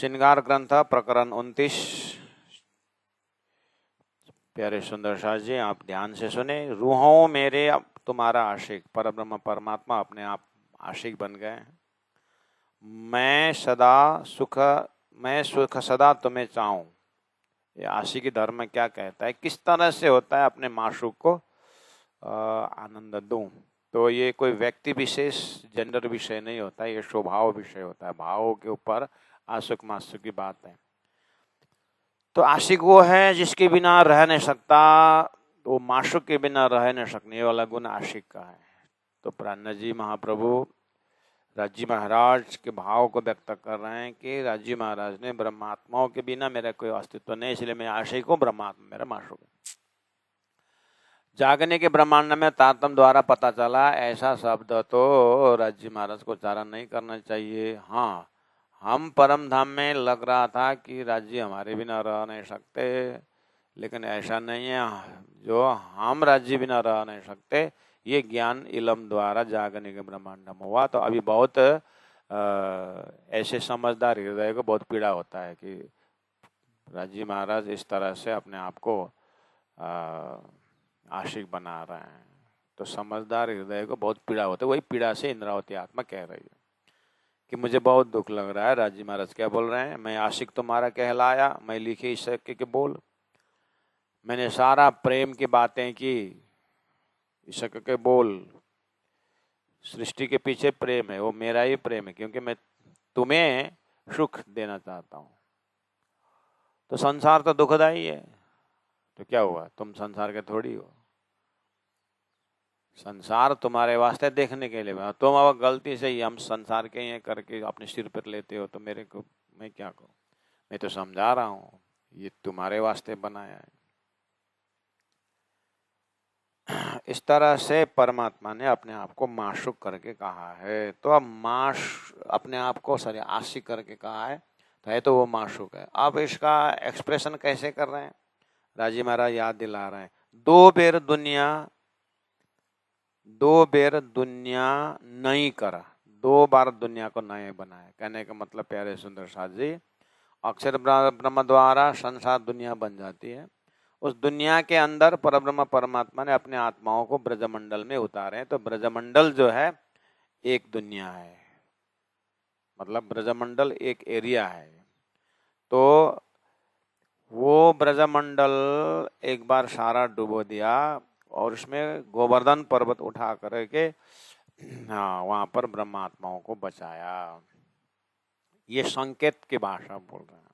श्रृंगार ग्रंथ प्रकरण 29। प्यारे सुंदर शाह जी, आप ध्यान से सुने। रूहों मेरे अब तुम्हारा आशिक, परब्रह्म परमात्मा अपने आप आशिक बन गए हैं। मैं सुख सदा तुम्हें चाहूं। ये आशिकी धर्म में क्या कहता है, किस तरह से होता है अपने माशूक को आनंद दूं। तो ये कोई व्यक्ति विशेष जेंडर विषय नहीं होता, ये स्वभाव विषय होता है। भावों के ऊपर आशिक माशूक की बात है। तो आशिक वो है जिसके बिना रह नहीं सकता, वो माशूक के बिना रह नहीं सकने वाला गुण आशिक का है। तो प्राण जी महाप्रभु राजी महाराज के भाव को व्यक्त कर रहे हैं कि राजी महाराज ने ब्रह्मात्माओं के बिना मेरा कोई अस्तित्व नहीं, इसलिए मैं आशिक हूँ, ब्रह्मात्मा मेरा माशूक है। जागने के ब्रह्मांड में तारतम्य द्वारा पता चला, ऐसा शब्द तो राजी महाराज को उच्चारण नहीं करना चाहिए। हाँ, हम परम धाम में लग रहा था कि राज्य हमारे बिना रह नहीं सकते, लेकिन ऐसा नहीं है। जो हम राज्य बिना रह नहीं सकते, ये ज्ञान इलम द्वारा जागने के ब्रह्मांड में हुआ। तो अभी बहुत ऐसे समझदार हृदय को बहुत पीड़ा होता है कि राजी महाराज इस तरह से अपने आप को आशिक बना रहे हैं। तो समझदार हृदय को बहुत पीड़ा होता है। वही पीड़ा से इंद्रावती आत्मा कह रही है कि मुझे बहुत दुख लग रहा है। राजी महाराज क्या बोल रहे हैं, मैं आशिक तुम्हारा कहलाया, मैं लिखे इस के बोल, मैंने सारा प्रेम की बातें की, इश्क के बोल। सृष्टि के पीछे प्रेम है, वो मेरा ही प्रेम है, क्योंकि मैं तुम्हें सुख देना चाहता हूँ। तो संसार तो दुखदाई है, तो क्या हुआ, तुम संसार के थोड़ी हो। संसार तुम्हारे वास्ते देखने के लिए, तुम अब गलती से ही हम संसार के ये करके अपने सिर पर लेते हो, तो मेरे को मैं क्या करूं। मैं तो समझा रहा हूं, ये तुम्हारे वास्ते बनाया है। इस तरह से परमात्मा ने अपने आप को माशूक करके कहा है। तो अब अपने आप को आशिक करके कहा है, तो है तो वो माशूक है। अब इसका एक्सप्रेशन कैसे कर रहे हैं, राजी महाराज याद दिला रहे हैं। दो बेर दुनिया नहीं करा, 2 बार दुनिया को नए बनाया। कहने का मतलब प्यारे सुंदर साथ जी, अक्षर ब्रह्म द्वारा संसार दुनिया बन जाती है। उस दुनिया के अंदर परब्रह्म परमात्मा ने अपने आत्माओं को ब्रजमंडल में उतारे। तो ब्रजमंडल जो है एक दुनिया है, मतलब ब्रजमंडल एक एरिया है। तो वो ब्रजमंडल एक बार सारा डुबो दिया और उसमें गोवर्धन पर्वत उठा करके हाँ वहां पर ब्रह्मात्माओं को बचाया। ये संकेत की भाषा बोल रहे हैं।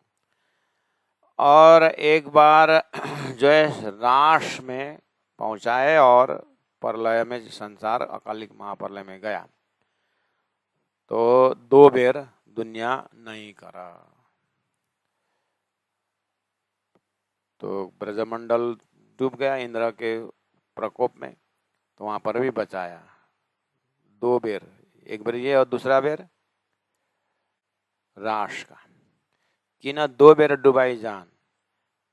और एक बार जो है राश में पहुंचाए और प्रलय में संसार अकालिक महाप्रलय में गया। तो 2 बेर दुनिया नहीं करा। तो ब्रजमंडल डूब गया इंद्र के प्रकोप में, तो वहां पर भी बचाया 2 बेर। एक बार ये और दूसरा बेर राश का। कि ना 2 बेर डुबाई जान,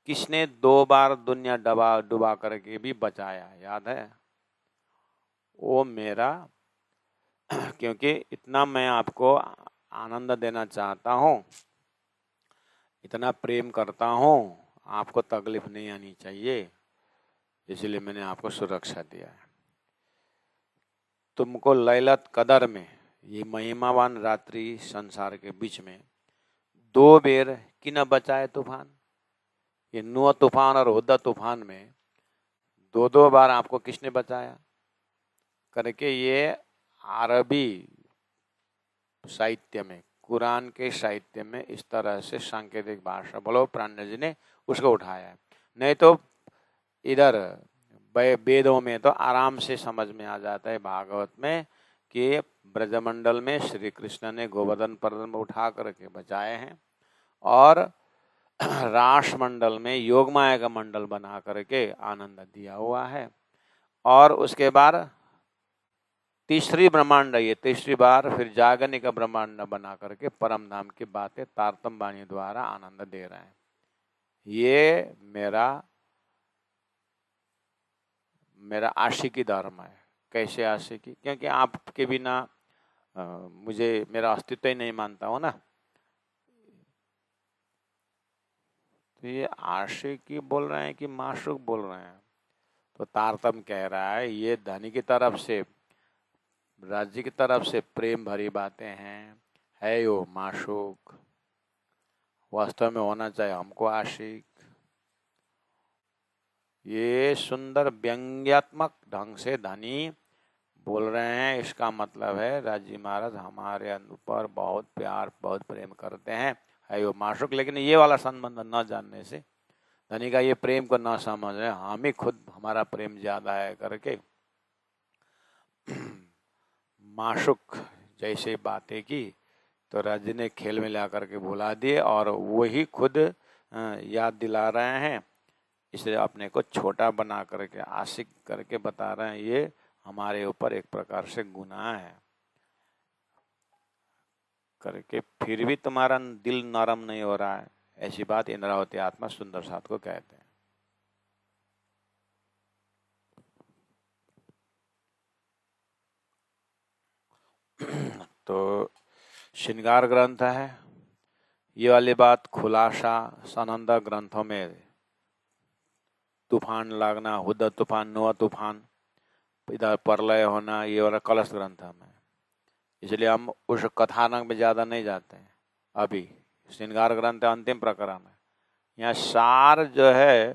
किसने 2 बार दुनिया डुबा करके भी बचाया, याद है? वो मेरा, क्योंकि इतना मैं आपको आनंद देना चाहता हूं, इतना प्रेम करता हूं, आपको तकलीफ नहीं आनी चाहिए, इसलिए मैंने आपको सुरक्षा दिया है। तुमको लैलत कदर में, ये महिमावान रात्रि संसार के बीच में 2 बेर कि न बचाए तूफान। ये नूह तूफान और हुद्दा तूफान में 2 बार आपको किसने बचाया करके। ये अरबी साहित्य में, कुरान के साहित्य में इस तरह से सांकेतिक भाषा बोलो प्राण जी ने उसको उठाया है। नहीं तो इधर वेदों में तो आराम से समझ में आ जाता है, भागवत में, कि ब्रजमंडल में श्री कृष्ण ने गोवर्धन पर्वत में उठा करके बचाए हैं और रास मंडल में योगमाया का मंडल बना करके आनंद दिया हुआ है। और उसके बाद तीसरी ब्रह्मांड, ये तीसरी बार फिर जागने का ब्रह्मांड बना करके परम धाम की बातें तारतम वाणी द्वारा आनंद दे रहे हैं। ये मेरा आशिकी धर्म है। कैसे आशिकी? क्योंकि आपके बिना मुझे मेरा अस्तित्व ही नहीं मानता हो ना। तो ये आशिकी बोल रहे हैं कि माशूक बोल रहे हैं? तो तारतम कह रहा है ये धनी की तरफ से, राज्य की तरफ से प्रेम भरी बातें हैं, है यो माशूक। वास्तव में होना चाहिए हमको आशिक। ये सुंदर व्यंग्यात्मक ढंग से धनी बोल रहे हैं। इसका मतलब है राजी महाराज हमारे ऊपर बहुत प्यार बहुत प्रेम करते हैं, है वो माशूक। लेकिन ये वाला संबंध न जानने से, धनी का ये प्रेम को न समझ रहे, हम ही खुद हमारा प्रेम ज्यादा है करके माशूक जैसे बातें की तो राजी ने खेल में ला करके बुला दिए और वही खुद याद दिला रहे हैं। इसलिए अपने को छोटा बना करके आशिक करके बता रहे हैं ये हमारे ऊपर एक प्रकार से गुनाह है करके, फिर भी तुम्हारा दिल नरम नहीं हो रहा है। ऐसी बात इंद्रावती आत्मा सुंदर साथ को कहते हैं। तो श्रृंगार ग्रंथ है ये वाली बात, खुलासा सनंद ग्रंथों में तूफान लगना, हुद तूफान, नोआ तूफान, इधर प्रलय होना, ये वाला कलश ग्रंथ में। इसलिए हम उस कथानक में ज्यादा नहीं जाते हैं। अभी श्रृंगार ग्रंथ अंतिम प्रकरण है, यहाँ सार जो है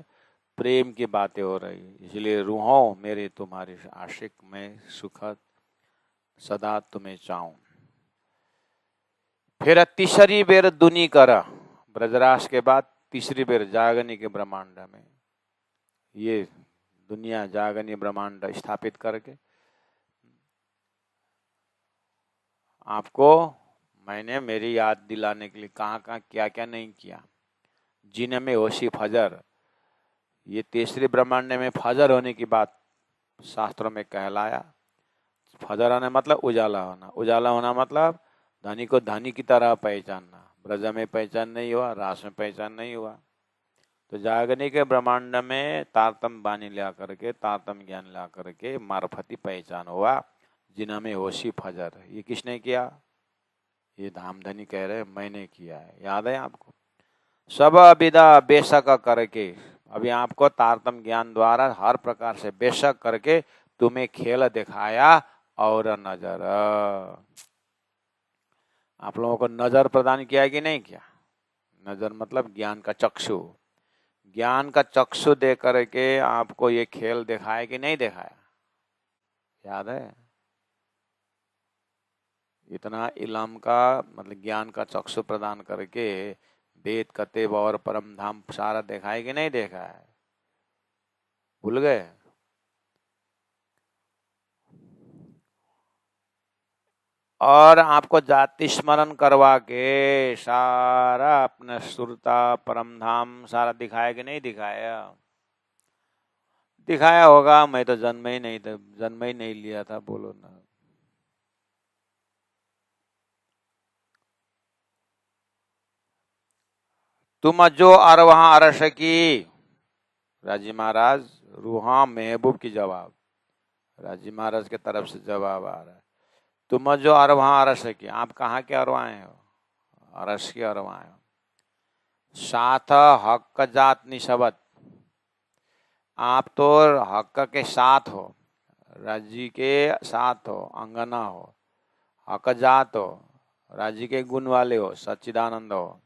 प्रेम की बातें हो रही है। इसलिए रूहों मेरे तुम्हारी आशिक में सुखद सदा तुम्हें चाहूं। फिर तीसरी बेर दुनी करा, ब्रजराज के बाद तीसरी बेर जागनी के ब्रह्मांड में ये दुनिया जागनी ब्रह्मांड स्थापित करके आपको मैंने मेरी याद दिलाने के लिए कहाँ कहाँ क्या क्या नहीं किया। जिन में होशी फजर, ये तीसरे ब्रह्मांड में फजर होने की बात शास्त्रों में कहलाया। फजर होने मतलब उजाला होना, उजाला होना मतलब धनी को धनी की तरह पहचानना। ब्रज में पहचान नहीं हुआ, रास में पहचान नहीं हुआ, तो जागने के ब्रह्मांड में तारतम बानी ला करके, तारतम ज्ञान ला करके मार्फती पहचान हुआ। जिना में होशी फजर, ये किसने किया? ये धामधनी कह रहे मैंने किया है। याद है आपको? सब विदा बेशक करके, अभी आपको तारतम ज्ञान द्वारा हर प्रकार से बेशक करके तुम्हें खेल दिखाया। और नजर, आप लोगों को नजर प्रदान किया कि नहीं किया? नजर मतलब ज्ञान का चक्षु, ज्ञान का चक्षु दे करके आपको ये खेल दिखाया कि नहीं दिखाया? याद है? इतना इलम का मतलब ज्ञान का चक्षु प्रदान करके वेद कतेब और परम धाम सारा देखा है कि नहीं देखा है? भूल गए? और आपको जाति स्मरण करवा के सारा अपना सुरता परम धाम सारा दिखाया कि नहीं दिखाया? दिखाया होगा, मैं तो जन्म ही नहीं था, जन्म ही नहीं लिया था, बोलो ना। तुम जो अरवहा अरस की, राजी महाराज रूहा महबूब की जवाब, राजी महाराज के तरफ से जवाब आ रहा है। तुम जो अरवहा अरस की, आप कहाँ के अरवाए हो? अरस के अरवाए हो। साथ हक जात निशबत, आप तो हक के साथ हो, राजी के साथ हो, अंगना हो, हक जात हो, राजी के गुण वाले हो, सच्चिदानंद हो,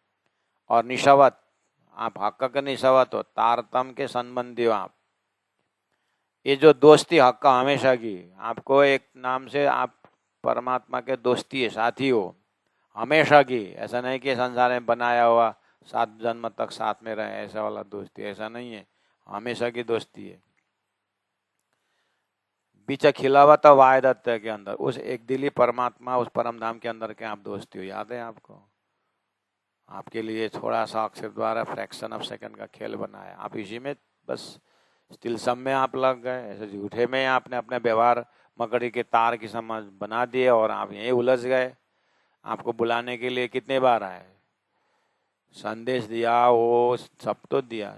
और निशवत, आप हक के निशवत हो, तारतम के संबंधी हो आप। ये जो दोस्ती हक हमेशा की, आपको एक नाम से आप परमात्मा के दोस्ती है, साथी हो हमेशा की। ऐसा नहीं कि संसार में बनाया हुआ 7 जन्म तक साथ में रहे, ऐसा वाला दोस्ती ऐसा नहीं है, हमेशा की दोस्ती है। बीच खिलावत वायदत्त के अंदर उस एक दिली परमात्मा, उस परम धाम के अंदर के आप दोस्ती हो। याद है आपको? आपके लिए थोड़ा सा अक्षर द्वारा फ्रैक्शन ऑफ सेकंड का खेल बनाया, आप इसी में बस स्टिल सम में आप लग गए। ऐसे झूठे में आपने अपने व्यवहार मकड़ी के तार की समझ बना दिए और आप यहीं उलझ गए। आपको बुलाने के लिए कितने बार आए, संदेश दिया, वो सब तो दिया,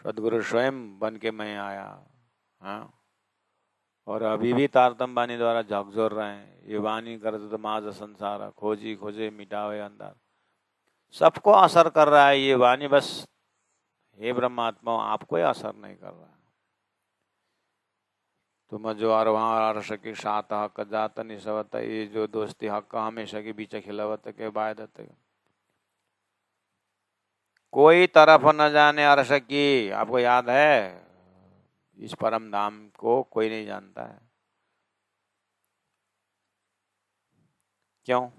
सदगुरु स्वयं बन के मैं आया। हाँ, और अभी भी तारतम वाणी द्वारा झकझोर रहे हैं। ये वाणी कर तो माज संसार खोजी खोजे मिटावे अंदर। सबको असर कर रहा है ये वाणी, बस हे ब्रह्मात्मा आपको ही असर नहीं कर रहा। तुम जो वहाँ अर्श की सात हक जात निसवत, ये जो दोस्ती हक हमेशा के बीच खिलावत के बायदत, कोई तरफ न जाने अर्श की। आपको याद है इस परम धाम को कोई नहीं जानता है। क्यों?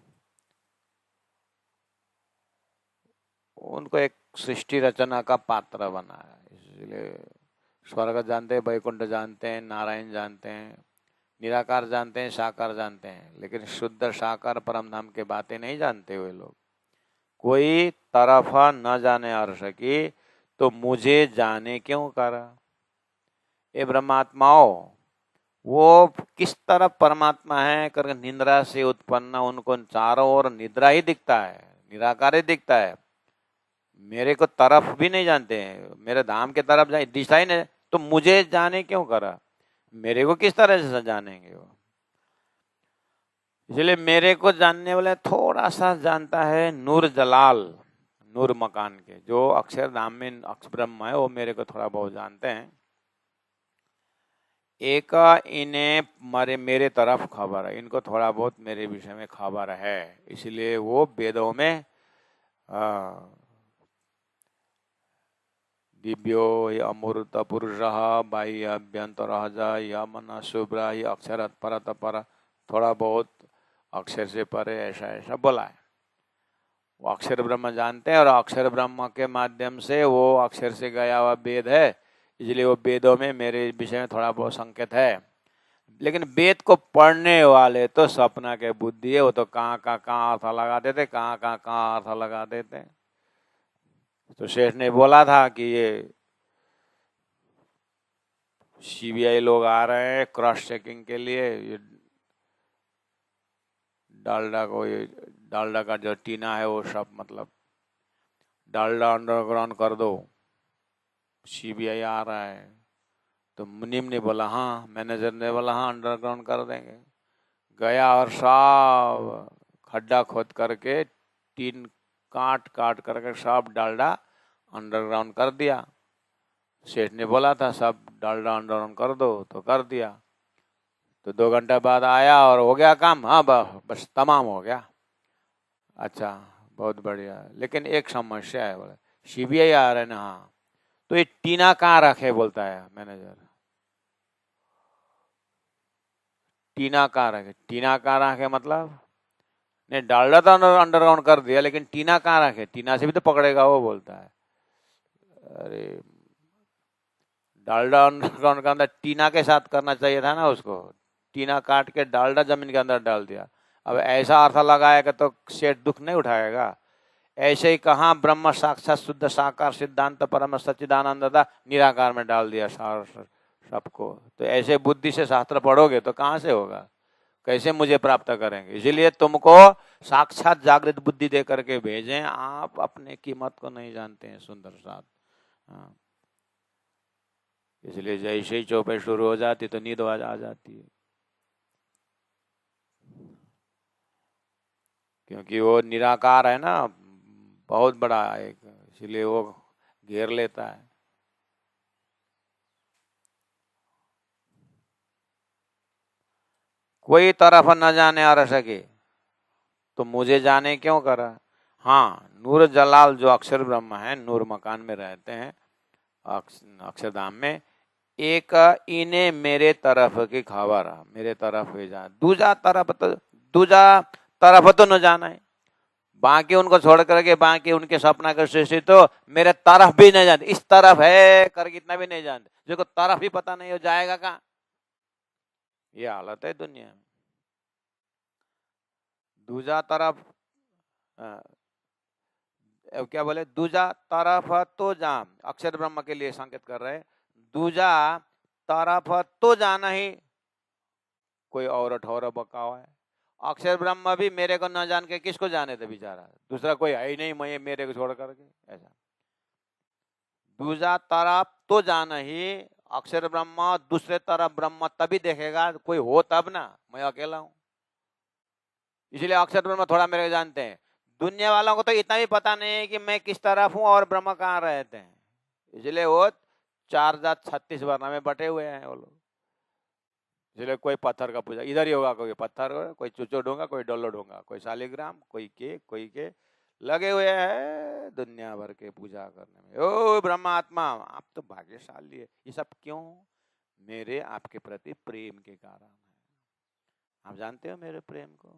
उनको एक सृष्टि रचना का पात्र बना है, इसलिए स्वर्ग जानते हैं, वैकुंठ जानते हैं, नारायण जानते हैं, निराकार जानते हैं, साकार जानते हैं, लेकिन शुद्ध साकार परम धाम के बातें नहीं जानते हुए लोग। कोई तरफ न जाने अर्श की, तो मुझे जाने क्यों करा। ये ब्रह्मात्माओं, वो किस तरफ परमात्मा है करके निद्रा से उत्पन्न उनको चारों ओर निद्रा ही दिखता है, निराकार ही दिखता है। मेरे को तरफ भी नहीं जानते हैं, मेरे धाम के तरफ जाए दिशा ही नहीं, तो मुझे जाने क्यों करा। मेरे को किस तरह से जानेंगे वो। इसलिए मेरे को जानने वाले थोड़ा सा जानता है नूर जलाल, नूर मकान के जो अक्षरधाम में अक्ष ब्रह्म है, वो मेरे को थोड़ा बहुत जानते हैं। एक इन्हें मेरे तरफ खबर है, इनको थोड़ा बहुत मेरे विषय में खबर है, इसलिए वो वेदों में दिव्यो अमूर्त पुरुष बाह्य अभ्यंतर मन शुभ्र अक्षर परत पर, थोड़ा बहुत अक्षर से परे, ऐसा ऐसा बोला है। वो अक्षर ब्रह्म जानते हैं और अक्षर ब्रह्म के माध्यम से वो अक्षर से गया हुआ वेद है, इसलिए वो वेदों में मेरे विषय में थोड़ा बहुत संकेत है। लेकिन वेद को पढ़ने वाले तो सपना के बुद्धि है, वो तो कहाँ अर्थ लगा देते, कहाँ अर्थ लगा देते। तो शेष ने बोला था कि ये सीबीआई लोग आ रहे हैं क्रॉस चेकिंग के लिए, ये डालडा का जो टीना है वो सब मतलब डालडा अंडरग्राउंड कर दो, सीबीआई आ रहा है। तो मुनीम ने बोला हाँ, मैनेजर ने बोला हाँ अंडरग्राउंड कर देंगे। गया और सब खड्डा खोद करके टीन काट करके सब डालडा अंडरग्राउंड कर दिया। सेठ ने बोला था सब डालडा अंडरग्राउंड कर दो, तो कर दिया। तो 2 घंटे बाद आया और हो गया काम, हाँ बस तमाम हो गया। अच्छा बहुत बढ़िया, लेकिन एक समस्या है, बोले सीबीआई आ रहे ना, हाँ तो ये टीना कहाँ रखे, बोलता है मैनेजर। टीना कहाँ रखे, टीना कहाँ रखे मतलब नहीं, डालडा तो अंडरग्राउंड कर दिया, लेकिन टीना कहाँ रखे, टीना से भी तो पकड़ेगा वो, बोलता है। अरे डालडा अंडरग्राउंड के अंदर टीना के साथ करना चाहिए था ना उसको, टीना काट के डालडा जमीन के अंदर डाल दिया। अब ऐसा अर्थ लगाएगा तो सेठ दुख नहीं उठाएगा। ऐसे ही कहाँ ब्रह्म साक्षात शुद्ध साकार सिद्धांत परम सच्चिदानंद था, निराकार में डाल दिया सबको। तो ऐसे बुद्धि से शास्त्र पढ़ोगे तो कहाँ से होगा, कैसे मुझे प्राप्त करेंगे। इसीलिए तुमको साक्षात जागृत बुद्धि दे करके भेजें, आप अपने कीमत को नहीं जानते हैं सुंदर साथ। हाँ। इसलिए जैसे ही चौपाई शुरू हो जाती तो नींद आ जाती है, क्योंकि वो निराकार है ना, बहुत बड़ा एक, इसलिए वो घेर लेता है। कोई तरफ न जाने आ सके, तो मुझे जाने क्यों करा। हाँ, नूर जलाल जो अक्षर ब्रह्म है, नूर मकान में रहते हैं अक्षरधाम में, एक इन्हें मेरे तरफ की खबर, मेरे तरफ भेजा। दूजा तरफ तो न जाना है, बाकी उनको छोड़ करके बाकी उनके सपना के सृष्टि तो मेरे तरफ भी नहीं जानते, इस तरफ है करके इतना भी नहीं जानते, जिसको तरफ ही पता नहीं हो जाएगा कहाँ। ये हालत है दुनिया में। दूजा तरफ क्या बोले, दूजा तरफ तो जाम, अक्षर ब्रह्म के लिए संकेत कर रहे हैं। दूजा तरफ तो जाना ही कोई और ठौर बका हुआ है। अक्षर ब्रह्म भी मेरे को न जान के किसको जाने थे बेचारा, दूसरा कोई है ही नहीं, मैं मेरे को छोड़ करके, ऐसा। दूसरा तरफ तो जाना ही, अक्षर ब्रह्म दूसरे तरफ ब्रह्म तभी देखेगा कोई हो तब ना, मैं अकेला हूं। इसलिए अक्षर ब्रह्म थोड़ा मेरे को जानते हैं। दुनिया वालों को तो इतना भी पता नहीं है कि मैं किस तरफ हूं और ब्रह्म कहाँ रहते हैं, इसलिए वो 4036 वर्णा में बटे हुए हैं वो लोग। इसलिए कोई पत्थर का पूजा इधर ही होगा, कोई पत्थर होगा, कोई चुचो ढूंगा, कोई डोलो ढूंगा, कोई शालिग्राम, कोई के लगे हुए हैं दुनिया भर के पूजा करने में। ओ ब्रह्मात्मा, आप तो भाग्यशाली है। ये सब क्यों? मेरे आपके प्रति प्रेम के कारण है। आप जानते हो मेरे प्रेम को?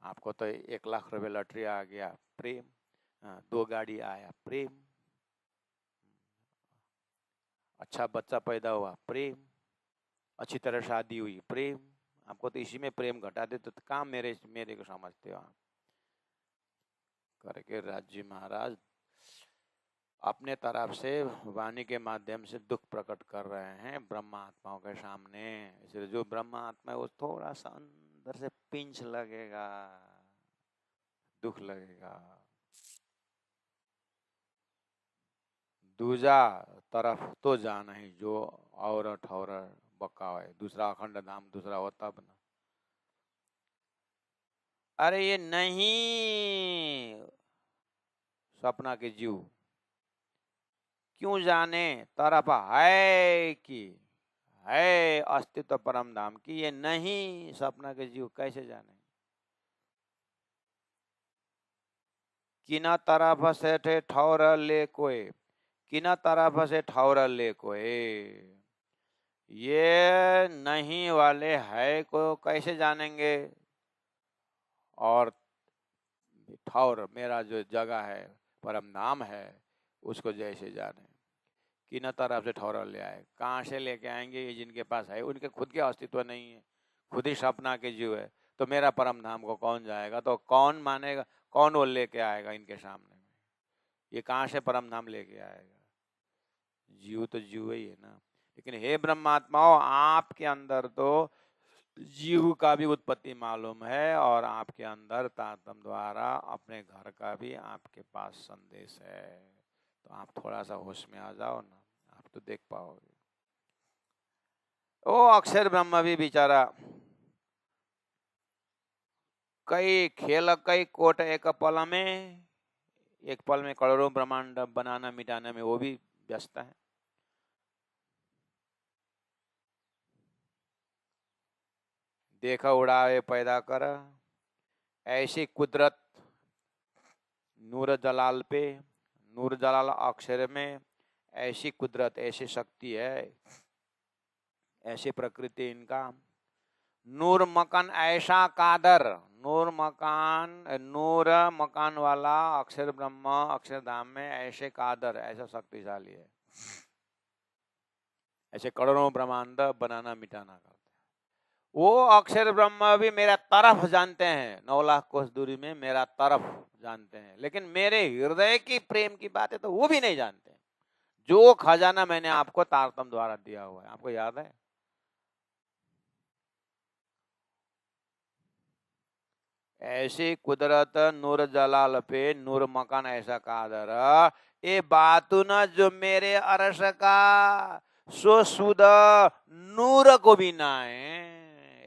आपको तो 1 लाख रुपए लॉटरी आ गया, प्रेम। 2 गाड़ी आया, प्रेम। अच्छा बच्चा पैदा हुआ, प्रेम। अच्छी तरह शादी हुई, प्रेम। आपको तो इसी में प्रेम घटा दे तो काम मेरे मेरे को समझते हो आप। करके राज्य महाराज अपने तरफ से वाणी के माध्यम से दुख प्रकट कर रहे हैं ब्रह्मा आत्माओं के सामने। इसलिए जो ब्रह्मा आत्मा है वो थोड़ा सा अंदर से पिंच लगेगा, दुख लगेगा। दूजा तरफ तो जाना ही, जो और ठौर बका है, दूसरा अखंड धाम दूसरा हो तब ना। अरे ये नहीं, सपना के जीव क्यों जाने तरफ है कि है अस्तित्व परम धाम की, ये नहीं सपना के जीव कैसे जाने? किना तरफ से थे ठौर ले कोई, किना तरफ से ठौर ले कोई, ये नहीं वाले है को कैसे जानेंगे? और ठौर मेरा जो जगह है, परम नाम है, उसको जैसे जाने। किन तरफ से ठौर ले आए, कहाँ से लेके आएंगे? ये जिनके पास है उनके खुद के अस्तित्व नहीं है, खुद ही सपना के जीव है, तो मेरा परम धाम को कौन जाएगा? तो कौन मानेगा? कौन वो लेके आएगा इनके सामने में? ये कहाँ से परम धाम लेके आएगा? जीव तो जीव ही है ना। लेकिन हे ब्रह्मात्माओं, आपके अंदर तो जीव का भी उत्पत्ति मालूम है और आपके अंदर तातम द्वारा अपने घर का भी आपके पास संदेश है। तो आप थोड़ा सा होश में आ जाओ ना, आप तो देख पाओगे। ओ अक्षर ब्रह्म भी बेचारा कई खेल कई कोट एक पल में, एक पल में करोड़ों ब्रह्मांड बनाना मिटाने में वो भी व्यस्त है। देखा उड़ावे पैदा कर, ऐसी कुदरत नूर जलाल पे, नूर जलाल अक्षर में ऐसी कुदरत, ऐसी शक्ति है, ऐसी प्रकृति इनका। नूर मकान ऐसा कादर, नूर मकान वाला अक्षर ब्रह्म अक्षरधाम में ऐसे कादर, ऐसा शक्तिशाली है, ऐसे करोड़ों ब्रह्मांड बनाना मिटाना करते हैं। वो अक्षर ब्रह्म भी मेरा तरफ जानते हैं, 9 लाख कोस दूरी में मेरा तरफ जानते हैं, लेकिन मेरे हृदय की प्रेम की बात है तो वो भी नहीं जानते। जो खजाना मैंने आपको तारतम द्वारा दिया हुआ है, आपको याद है? ऐसी कुदरत नूर जलाल पे, नूर मकान ऐसा कादर, ये बातू न जो मेरे अरस का सो सुद नूर को भी ना है।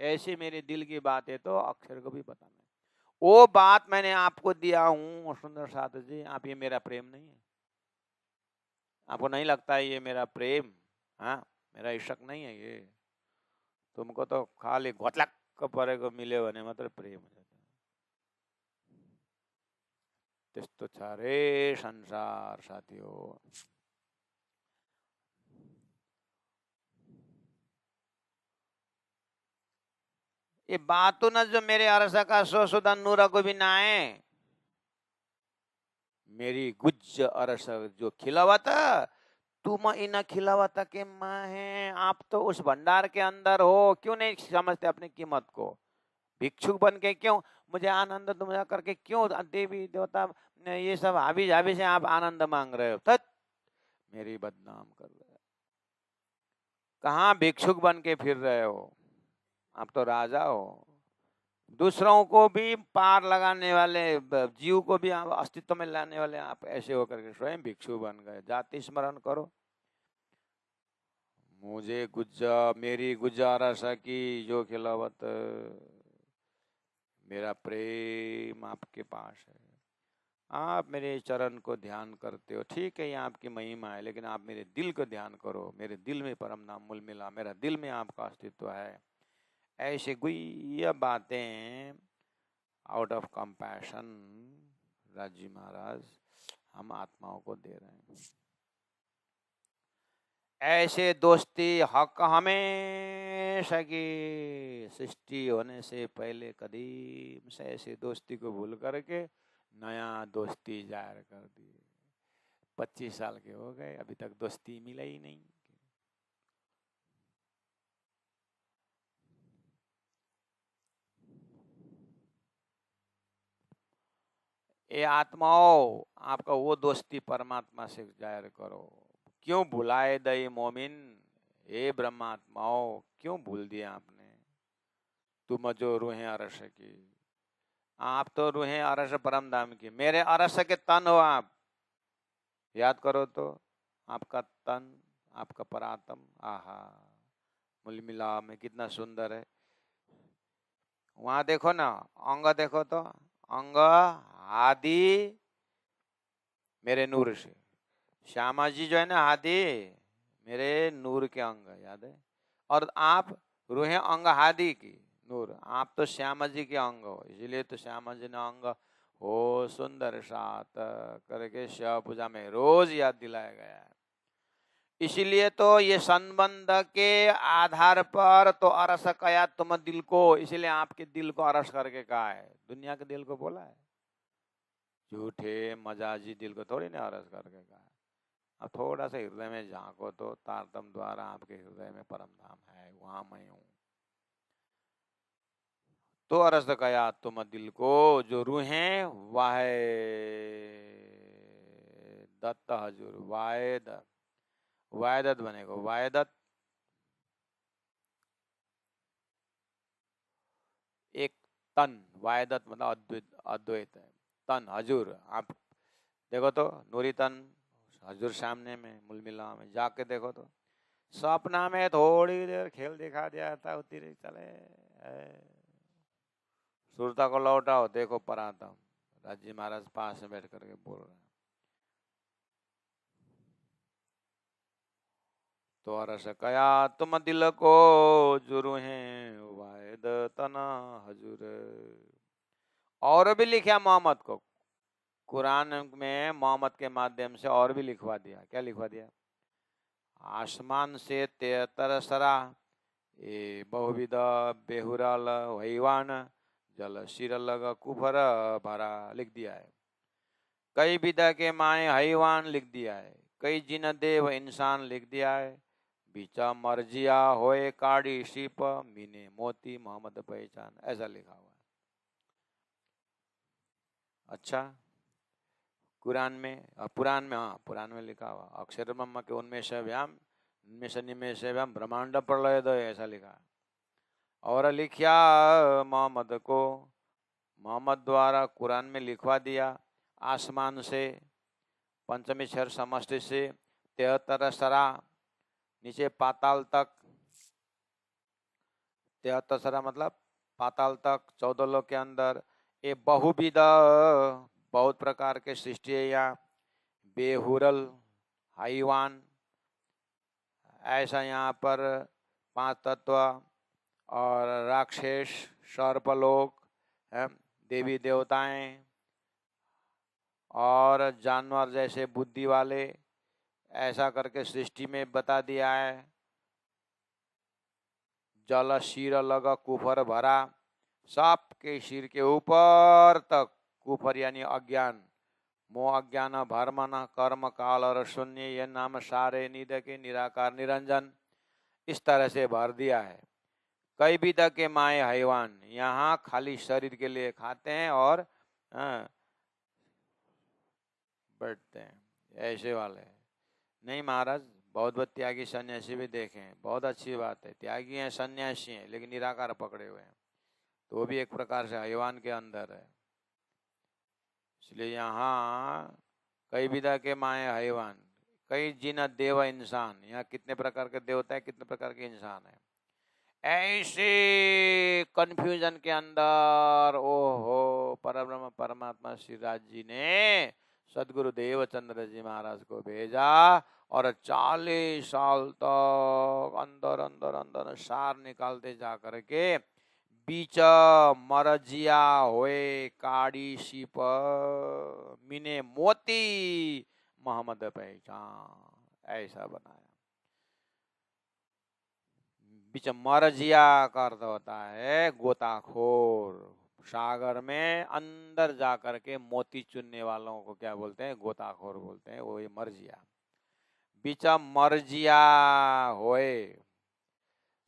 ऐसी मेरे दिल की बात है तो अक्षर को भी पता नहीं। वो बात मैंने आपको दिया हूं सुंदर साथ जी, आप ये मेरा प्रेम नहीं है? आपको नहीं लगता है ये मेरा प्रेम? हाँ, मेरा इश्क नहीं है ये? तुमको तो खाली घोतलक परे को मिले भने मात्र प्रेम हो जाता। त्यस्तो छ रे संसार साथीहो। ये बातों न जो मेरे अरसा का सो सुदा नूरा को भी ना है, मेरी गुज्ज अरस जो खिलावता, तुम इन खिलावता के माँ है। आप तो उस भंडार के अंदर हो, क्यों नहीं समझते अपनी कीमत को? भिक्षुक बन के क्यों मुझे आनंद तुम करके क्यों देवी देवता ये सब हावी झावी से आप आनंद मांग रहे हो? तत् मेरी बदनाम कर रहे हो। कहाँ भिक्षुक बन के फिर रहे हो? आप तो राजा हो। दूसरों को भी पार लगाने वाले, जीव को भी आप अस्तित्व में लाने वाले आप ऐसे होकर के स्वयं भिक्षु बन गए। जाति स्मरण करो। मुझे मेरी गुजारा सा की जो खिलावत, मेरा प्रेम आपके पास है, आप मेरे चरण को ध्यान करते हो, ठीक है ये आपकी महिमा है, लेकिन आप मेरे दिल को ध्यान करो, मेरे दिल में परम नाम मूल मिला, मेरा दिल में आपका अस्तित्व है। ऐसे गुह्य बातें आउट ऑफ कंपैशन राजी महाराज हम आत्माओं को दे रहे हैं। ऐसे दोस्ती हक हमेशा की सृष्टि होने से पहले कदीम से ऐसे दोस्ती को भूल करके नया दोस्ती जाहिर कर दिए। 25 साल के हो गए, अभी तक दोस्ती मिला ही नहीं। ये आत्माओं, आपका वो दोस्ती परमात्मा से जाहिर करो। क्यों भुलाए दई मोमिन, हे ब्रह्मात्माओं क्यों भूल दिया आपने? तुम जो रूहें अरश की, आप तो रूहें अरश परम धाम की, मेरे अरश के तन हो आप। याद करो तो आपका तन, आपका परात्म, आहा मूल मिला में कितना सुंदर है। वहां देखो ना, अंग देखो तो, अंग आदि मेरे नूर से। श्यामा जी जो है ना हाथी, मेरे नूर के अंग, याद है। और आप रूहें अंग हादी की नूर, आप तो श्यामा जी के अंग हो, इसलिए तो श्यामा जी ने अंग हो सुंदर सात करके शिव पूजा में रोज याद दिलाया गया है। इसीलिए तो ये संबंध के आधार पर तो अरस कया तुम दिल को, इसीलिए आपके दिल को अरस करके कहा है, दुनिया के दिल को बोला है। झूठे मजाजी दिल को थोड़ी ना अरस करके कहा है। अब थोड़ा सा हृदय में झांको तो तारतम द्वारा आपके हृदय में परम धाम है, वहां मैं हूं। तो अरस कया तुम दिल को, जो रूहें वाह दत्त हजूर, वायद वायदत बनेगा, वायदत एक तन, वायदत मतलब अद्वैत, अद्वैत है। तन हजूर, आप देखो तो नूरी तन हजूर सामने में मूल मिला में जाके देखो तो, सपना में थोड़ी देर खेल दिखा दिया था, उतरी चले सुरता को लौटाओ, देखो परातम। राजी महाराज पास में बैठ करके बोल रहे हैं। तो अरस कया तुम दिल को, जुरू हैं वायद तना हजूर। और भी लिखा मोहम्मद को, कुरान में मोहम्मद के माध्यम से और भी लिखवा दिया। क्या लिखवा दिया? आसमान से 73 सरा, ए बहुविध बेहुरल वहीवान, जल सिर लग कुफर भरा, लिख दिया है। कई विधा के माए हैवान लिख दिया है, कई जिन देव इंसान लिख दिया है। बीचा मर्जिया होए काड़ी शिप, मीने मोती मोहम्मद पहचान, ऐसा लिखा हुआ है। अच्छा, कुरान में, पुराण में, हाँ पुराण में लिखा हुआ, अक्षर ब्रह्म के उन्मेष व्याम उन्मेष निमेष व्याम ब्रह्मांड प्रलय दो, ऐसा लिखा। और लिखा मोहम्मद को, मोहम्मद द्वारा कुरान में लिखवा दिया। आसमान से, पंचमी क्षर समष्टि से 73 सरा, नीचे पाताल तक, 73 सरा मतलब पाताल तक, 14 लोक के अंदर, ये बहुविध बहुत प्रकार के सृष्टि है। यहाँ बेहुरल हाईवान, ऐसा यहाँ पर 5 तत्व, और राक्षस सर्पलोक, देवी देवताएं और जानवर जैसे बुद्धि वाले, ऐसा करके सृष्टि में बता दिया है। जल शीर लग कुफर भरा, सांप के शीर के ऊपर तक कुफर यानी अज्ञान, मोह अज्ञान भर्म न कर्म काल और शून्य, ये नाम सारे निध के निराकार निरंजन, इस तरह से भर दिया है। कई विधा के माए हैवान, यहाँ खाली शरीर के लिए खाते हैं और बैठते हैं, ऐसे वाले नहीं महाराज। बहुत बहुत त्यागी सन्यासी भी देखे हैं, बहुत अच्छी बात है, त्यागी हैं सन्यासी हैं लेकिन निराकार पकड़े हुए हैं, तो वो भी एक प्रकार से हैवान के अंदर है। इसलिए यहाँ कई विधा के माए हैवान, कई जिन देव इंसान, यहाँ कितने प्रकार के देवता है, कितने प्रकार के इंसान है। ऐसे कंफ्यूजन के अंदर ओहो परब्रह्म परमात्मा श्री राज जी ने सदगुरु देवचंद्र जी महाराज को भेजा और 40 साल तक अंदर अंदर अंदर सार निकालते जा करके बीच मरजिया होए काड़ी शिप मिने मोती मोहम्मद पहचान ऐसा बनाया। बीच मरजिया का अर्थ होता है गोताखोर, सागर में अंदर जाकर के मोती चुनने वालों को क्या बोलते हैं? गोताखोर बोलते हैं, वो ये मरजिया। बीच मरजिया होए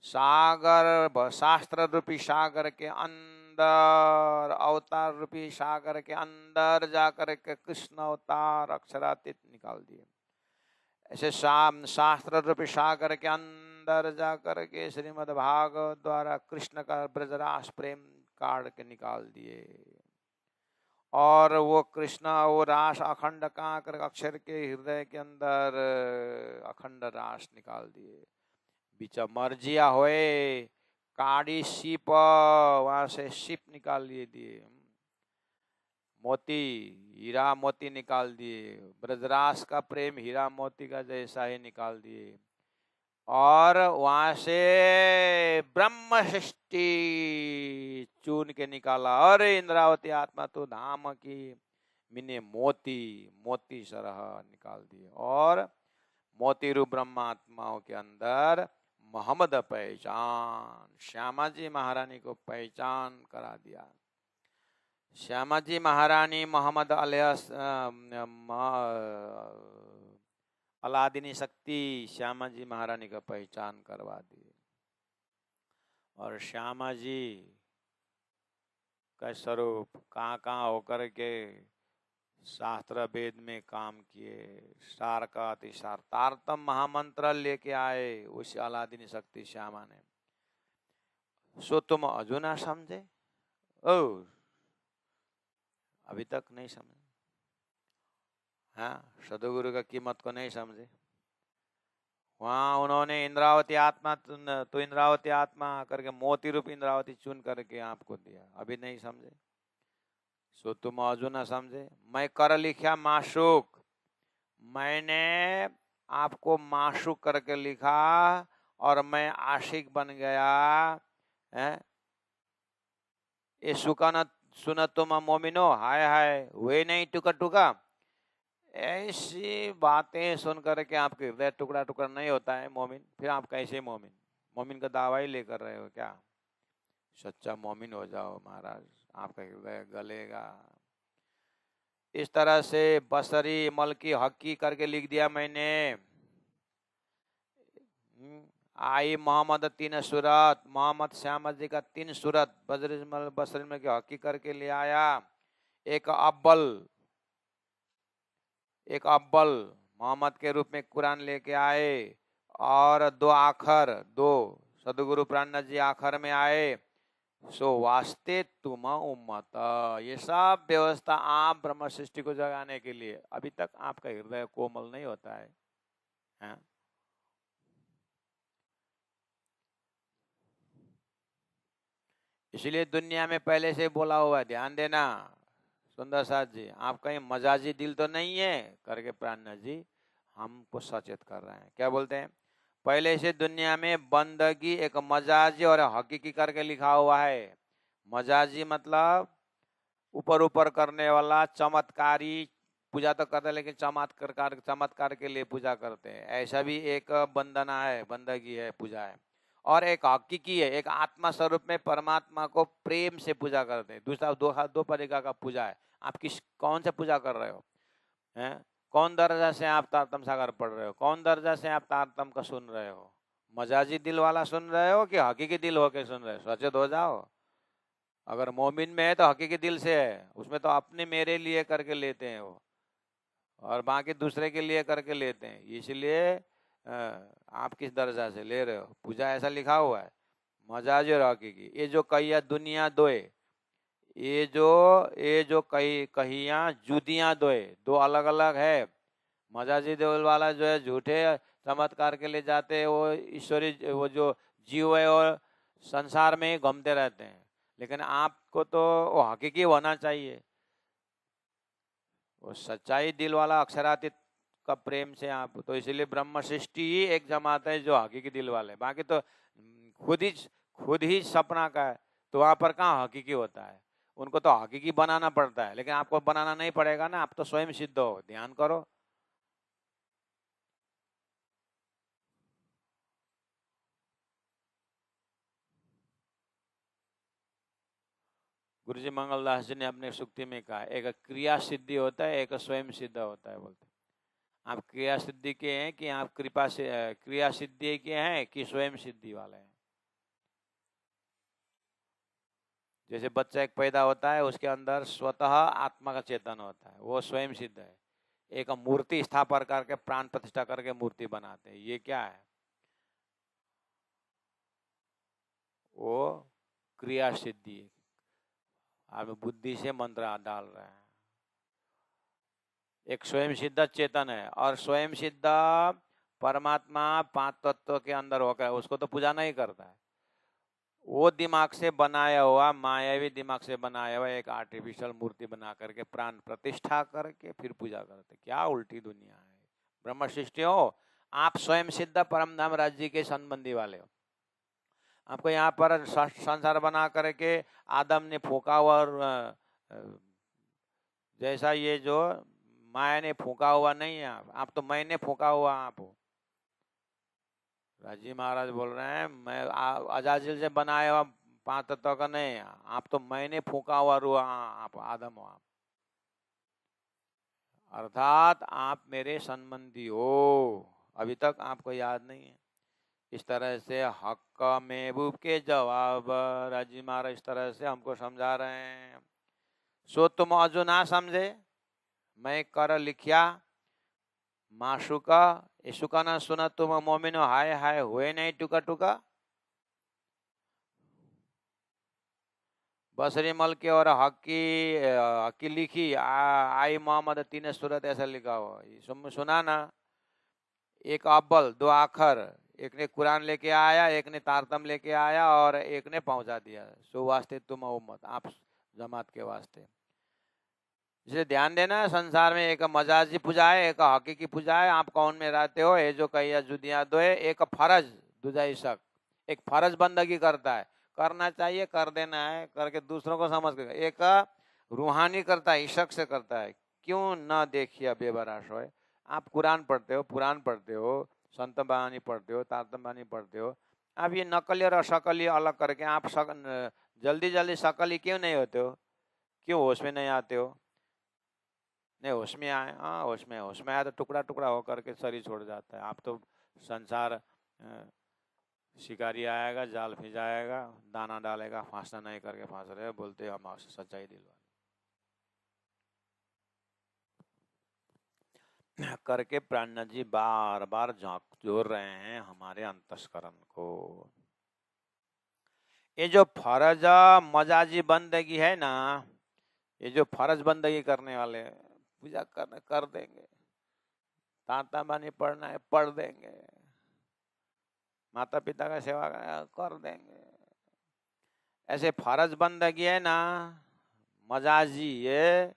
सागर, शास्त्र रूपी सागर के अंदर, अवतार रूपी सागर के अंदर जाकर के कृष्ण अवतार अक्षरातीत निकाल दिए। ऐसे शास्त्र रूपी सागर के अंदर जाकर के श्रीमद् भागवत द्वारा कृष्ण का ब्रजरास प्रेम काट के निकाल दिए और वो कृष्ण वो रास अखंड काकर अक्षर के हृदय के अंदर अखंड रास निकाल दिए। बीच मर्जिया होए काड़ी शिप, वहां से शिप निकाल दिए, मोती हीरा मोती निकाल दिए, ब्रजरास का प्रेम हीरा मोती का जैसा ही निकाल दिए और वहां से ब्रह्म सृष्टि चून के निकाला। अरे इंद्रावती आत्मा तो धाम की मिने मोती मोती सरह निकाल दिए और मोती रूप ब्रह्मात्माओं के अंदर मोहम्मद पहचान, श्यामा जी महारानी को पहचान करा दिया। श्यामा जी महारानी मोहम्मद अलादीनी शक्ति श्यामा जी महारानी का पहचान करवा दी और श्यामा जी का स्वरूप कहाँ कहाँ होकर के शास्त्र वेद में काम किए, सार का अतिसार तारतम महामंत्र लेके आए उस अलादीनी शक्ति श्यामा ने। सो तुम अजुना समझे? ओ अभी तक नहीं समझे? हाँ, सदगुरु का कीमत को नहीं समझे। वहां उन्होंने इंद्रावती आत्मा तो इंद्रावती आत्मा करके मोती रूप इंद्रावती चुन करके आपको दिया, अभी नहीं समझे? सो तुम अजुना समझे? मैं कर लिखा माशूक, मैंने आपको माशूक करके लिखा और मैं आशिक बन गया है। ये सुकाना सुना तुम मोमिनो, हाय हाय हुए नहीं टुका टुका। ऐसी बातें सुन करके आपके हृदय टुकड़ा टुकड़ा नहीं होता है मोमिन, फिर आप कैसे मोमिन? मोमिन का दावा ही लेकर रहे हो क्या? सच्चा मोमिन हो जाओ महाराज, आपका हृदय गलेगा। इस तरह से बसरी मलकी हकी करके लिख दिया मैंने। आई मोहम्मद 3 सूरत, मोहम्मद श्याम जी का 3 सूरत बसरी में की हकी करके ले आया। एक अब्बल मोहम्मद के रूप में कुरान लेके आए और 2 आखर, 2 सदगुरु प्राणनाथ जी आखर में आए। सो वास्ते तुम उम्मत, ये सब व्यवस्था आप ब्रह्म सृष्टि को जगाने के लिए। अभी तक आपका हृदय कोमल नहीं होता है, हाँ? इसलिए दुनिया में पहले से बोला हुआ है, ध्यान देना सुंदर साथ जी, आप कहीं मजाजी दिल तो नहीं है करके प्राणनाथ जी हमको सचेत कर रहे हैं। क्या बोलते हैं? पहले से दुनिया में बंदगी एक मजाजी और हकीकी करके लिखा हुआ है। मजाजी मतलब ऊपर ऊपर करने वाला, चमत्कारी पूजा तो करते हैं लेकिन चमत्कार के लिए पूजा करते हैं, ऐसा भी एक बंदना है, बंदगी है, पूजा है। और एक हकीकी है, एक आत्मा स्वरूप में परमात्मा को प्रेम से पूजा करते हैं। दूसरा दो प्रकार का पूजा है। आप कौन से पूजा कर रहे हो? हैं? कौन दर्जा से आप तारतम सागर पढ़ रहे हो? कौन दर्जा से आप तारतम का सुन रहे हो? मजाजी दिल वाला सुन रहे हो कि हकीकी दिल होके सुन रहे हो? सचेत हो जाओ। अगर मोमिन में है तो हकीकी दिल से है, उसमें तो अपने मेरे लिए करके लेते हैं वो, और बाकी दूसरे के लिए करके लेते हैं। इसलिए आप किस दर्जा से ले रहे हो? पूजा ऐसा लिखा हुआ है, मजाज और हकीकी। ये जो कहिया दुनिया दोए, ये जो कहिया जुदियां दोए, 2 अलग अलग है। मजाजी देवल वाला जो है झूठे चमत्कार के लिए जाते हैं, वो ईश्वरी वो जो जीव है और संसार में ही घूमते रहते हैं, लेकिन आपको तो वो हकीकी होना चाहिए, वो सच्चाई दिल वाला अक्षरातीत का प्रेम से आप, तो इसलिए ब्रह्म सृष्टि ही एक जमात है जो हकीकी दिल वाले, बाकी तो खुद ही सपना का है, तो वहां पर कहाँ हकीकी होता है, उनको तो हकीकी बनाना पड़ता है, लेकिन आपको बनाना नहीं पड़ेगा ना, आप तो स्वयं सिद्ध हो, ध्यान करो। गुरु जी मंगलदास जी ने अपने सुक्ति में कहा, एक क्रिया सिद्धि होता है, एक स्वयं सिद्ध होता है। बोलते आप क्रिया सिद्धि के हैं कि आप कृपा से क्रिया सिद्धि के हैं कि स्वयं सिद्धि वाले हैं। जैसे बच्चा एक पैदा होता है, उसके अंदर स्वतः आत्मा का चेतन होता है, वो स्वयं सिद्ध है। एक मूर्ति स्थापन करके प्राण प्रतिष्ठा करके मूर्ति बनाते हैं, ये क्या है? वो क्रिया सिद्धि, आप बुद्धि से मंत्र डाल रहे हैं। एक स्वयं सिद्ध चेतन है, और स्वयं सिद्ध परमात्मा 5 तत्व के अंदर होकर उसको तो पूजा नहीं करता है, वो दिमाग से बनाया हुआ, मायावी दिमाग से बनाया हुआ एक आर्टिफिशियल मूर्ति बना करके प्राण प्रतिष्ठा करके फिर पूजा करते। क्या उल्टी दुनिया है। ब्रह्म सृष्टि हो, आप स्वयं सिद्ध परम धाम राज्य के संबंधी वाले हो। आपको यहाँ पर संसार बना करके आदम ने फूका हुआ, और जैसा ये जो माया ने फूका हुआ नहीं है, आप तो मैंने फूका हुआ आप हो। राजी महाराज बोल रहे हैं, मैं अजाजिल से बनाया हुआ 5 तत्व का नहीं, आप तो मैंने फूका हुआ रूह, आप आदम हो आप, अर्थात आप मेरे संबंधी हो। अभी तक आपको याद नहीं है। इस तरह से हक महबूब के जवाब राजी महाराज इस तरह से हमको समझा रहे हैं। सो तुम अजो ना समझे, मैं कर लिखिया माशुका इसुका ना सुना तुम मोमिनो, हाय हाय हुए नहीं टुका टुका। बसरी मल के और हकी लिखी आई मोहम्मद 3 सूरत ऐसा लिखा हुआ, सुना ना। एक अव्वल 2 आखर, एक ने कुरान लेके आया, एक ने तारतम लेके आया, और एक ने पहुंचा दिया। सो वास्ते तुम उम्मत, आप जमात के वास्ते। इसे ध्यान देना, संसार में एक मजाजी पूजा है, एक हकीकी पूजा है। आप कौन में रहते हो, ये जो कहिया जुदिया दो है, एक फरज दुजाई शक, एक फरज बंदगी करता है, करना चाहिए, कर देना है, करके दूसरों को समझ कर। एक रूहानी करता है, इशक से करता है, क्यों न देखिए बेबराश हो। आप कुरान पढ़ते हो, पुराण पढ़ते हो, संत बानी पढ़ते हो, तारतम बानी पढ़ते हो, आप ये नकली और अशकली अलग करके आप जल्दी जल्दी शकली क्यों नहीं होते हो, क्यों होश में नहीं आते हो? नहीं होश में आए, हाँ होश में आया तो टुकड़ा टुकड़ा होकर के शरीर छोड़ जाता है। आप तो संसार शिकारी आएगा, जाल फिजाएगा, दाना डालेगा, फांसना नहीं करके फांस रहे, बोलते हम सच्चाई दिलवा करके। प्राणनाथ जी बार बार जोड़ रहे हैं हमारे अंतस्करण को। ये जो फरज मजाजी बंदगी है ना, ये जो फरज बंदगी करने वाले पूजा कर देंगे, ताता बानी पढ़ना है पढ़ देंगे, माता पिता का सेवा कर देंगे, ऐसे फरज बंदगी है ना मजाजी, ये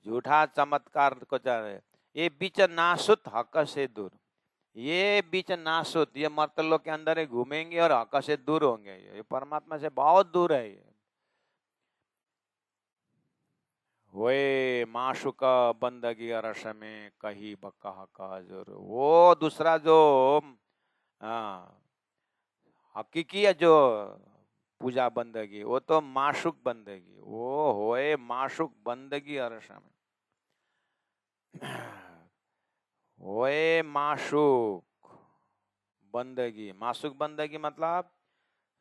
झूठा चमत्कार को चाहे, ये बीच नासुत हक से दूर, ये बीच नासुत, ये मर्तलों के अंदर ही घूमेंगे और हक से दूर होंगे, ये परमात्मा से बहुत दूर है। ये वे माशुक बंदगी अरश में कही बकह का जोर, वो दूसरा जो हकीकी है जो पूजा बंदगी, वो तो माशुक बंदगी, वो होए माशुक बंदगी अरश में होए माशुक बंदगी। माशुक बंदगी मतलब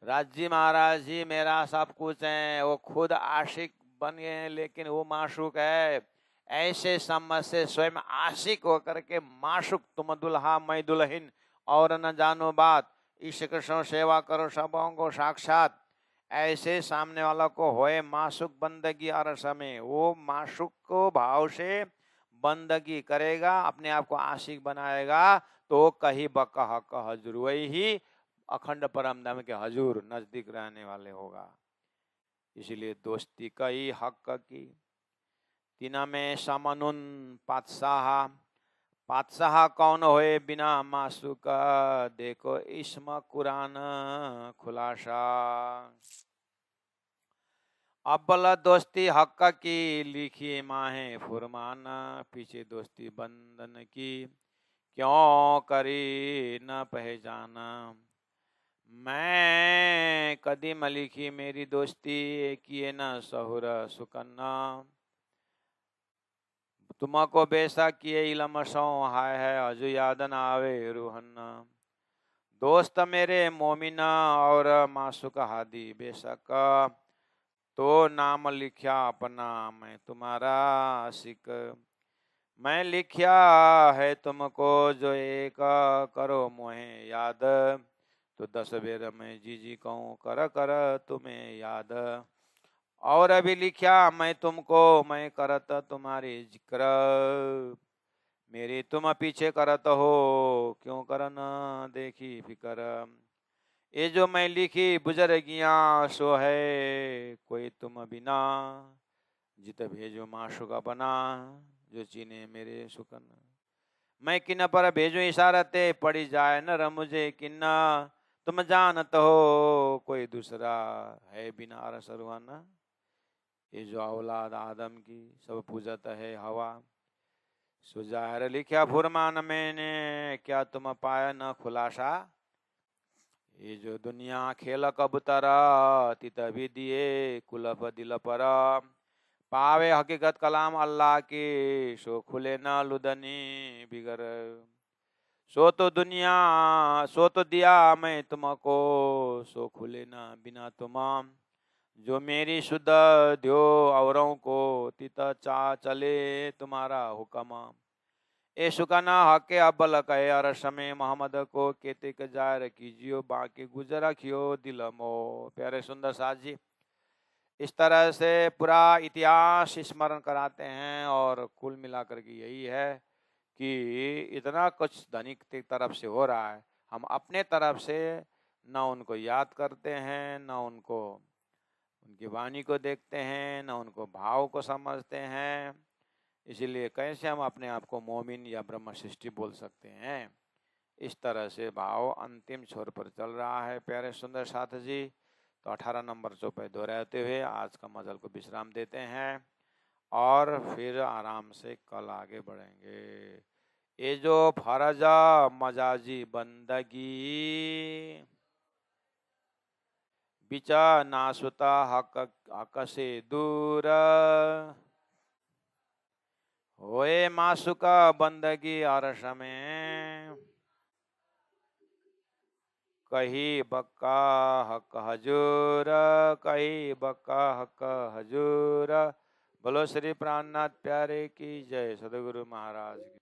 राजी महाराज जी मेरा सब कुछ है, वो खुद आशिक बन गए हैं, लेकिन वो माशुक है। ऐसे समझ से स्वयं आशिक होकर के माशुक, तुम दुल्हा मैं दुल्हन और न जानो बात, ईश कृष्ण सेवा करो सबों को साक्षात, ऐसे सामने वाला को होए माशुक बंदगी अरस में, वो माशुक को भाव से बंदगी करेगा, अपने आप को आशिक बनाएगा, तो कही बकह कह जरूर ही अखंड परम धाम के हजूर नजदीक रहने वाले होगा। इसलिए दोस्ती कई हक की। तीना में समनुन पातशाह। पातशाह कौन होए बिना मासुक, देखो इसम कुरान खुलासा। अब्बल दोस्ती हक की, लिखी माहे फुरमान, पीछे दोस्ती बंधन की, क्यों करी न पहचाना। मैं कदीम लिखी मेरी दोस्ती, किए न सहुर सुकन्ना। तुमको बेशक किए इलम सौ, हाय है हजू याद न आवे रूहन्ना। दोस्त मेरे मोमिना और मासुक हादी बेशक, तो नाम लिखा अपना मैं तुम्हारा आशिक। मैं लिखा है तुमको जो एक, करो मोहे याद, तो 10 बेर मैं जी जी कहूँ कर कर तुम्हें याद। और अभी लिखा मैं तुमको मैं करत तुम्हारी जिक्र, मेरी तुम पीछे करत हो क्यों करन देखी फिकर। ये जो मैं लिखी बुजुर्गियां सो है कोई तुम बिना, जित भेजो माशुका बना, जो चीने मेरे सुकन। मैं किन पर भेजो इशारते, पड़ी जाए न मुझे किन्ना, तुम जानत हो कोई दूसरा है बिना अरस रुहाना। ये जो औलाद आदम की सब पूजत है हवा, सुजाहिर लिखा फुरमान मैंने, क्या तुम पाया न खुलासा। ये जो दुनिया खेल कबूतर, तित भी दिए कुलफ दिल पर, पावे हकीकत कलाम अल्लाह की, सो खुले न लुदनी बिगर। सो तो दुनिया सो तो दिया मैं तुमको, सो खुले न बिना तुम, जो मेरी शुद्ध द्यो औरों को, तित चा चले तुम्हारा हुक्म। ए सुकना हके अब्बल कहे अरश में मोहम्मद को, केतिक जाहिर कीजियो बाकी गुजर रखियो दिल मो। प्यारे सुंदर साथ जी, इस तरह से पूरा इतिहास स्मरण कराते हैं, और कुल मिलाकर के यही है कि इतना कुछ धनिक की तरफ से हो रहा है, हम अपने तरफ से न उनको याद करते हैं, न उनको उनकी वाणी को देखते हैं, न उनको भाव को समझते हैं। इसीलिए कैसे हम अपने आप को मोमिन या ब्रह्म सृष्टि बोल सकते हैं। इस तरह से भाव अंतिम छोर पर चल रहा है प्यारे सुंदर साथ जी। तो 18 नंबर चौपाई दोहराते हुए आज का मजल को विश्राम देते हैं, और फिर आराम से कल आगे बढ़ेंगे। ये जो फरज मजाजी बंदगी, बिचा नासुता हक से दूर, होए मासुका बंदगी अरश में, कही बक्का हक हजूर, कही बक्का हक हजूर। बोलो श्री प्राणनाथ प्यारे की जय, सदगुरु महाराज की।